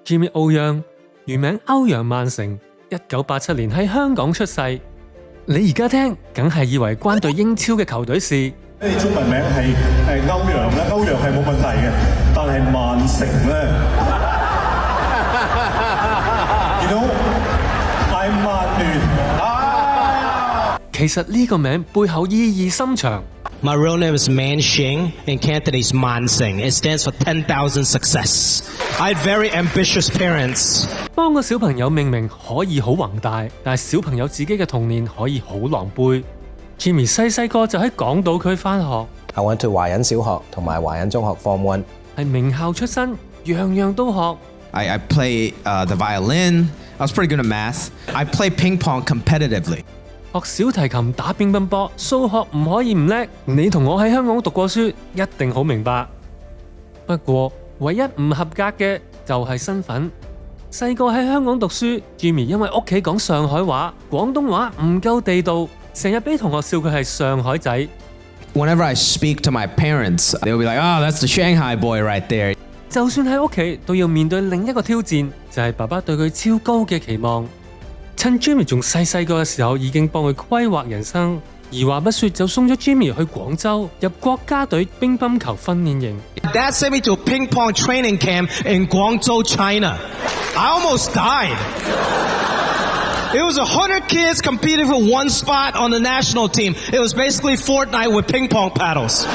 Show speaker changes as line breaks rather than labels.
Jimmy 歐陽，原名歐陽曼成，1987年喺香港出世。你而家聽，梗係以為關對英超嘅球隊事。
你中文名係歐陽啦，歐陽係冇問題嘅，但係曼城咧，you know，係曼聯。
其實呢個名背後意義深長。
My real name is Man Xing, and Cantonese Mansing. It stands for 10,000 success. I had very ambitious parents.
幫個小朋友命名可以好宏大，但係小朋友自己嘅童年可以好狼狽。Jimmy 細個就喺港島區返學。
I went to 華仁小學同埋華仁中學 Form 1。
係名校出身，樣樣都學。
I play the violin. I was pretty good at math. I play ping pong competitively.
學小提琴、打乒乓波，數學唔可以唔叻。你同我喺香港讀過書，一定好明白。不過唯一唔合格嘅就係身份。細個喺香港讀書 ，Jimmy 因為屋企講上海話、廣東話唔夠地道，成日俾同學笑佢係上海仔。
Whenever I speak to my parents, they'll be like, "Oh, that's the Shanghai boy right there."
就算喺屋企，都要面對另一個挑戰，就係爸爸對佢超高嘅期望。趁 Jimmy 仲細個嘅時候，已經幫佢規劃人生。二話不說就送咗 Jimmy 去廣州入國家隊乒乓球訓練營。
Dad sent me to a ping pong training camp in Guangzhou, China. I almost died. It was 100 kids competing for one spot on the national team. It was basically Fortnite with ping pong paddles.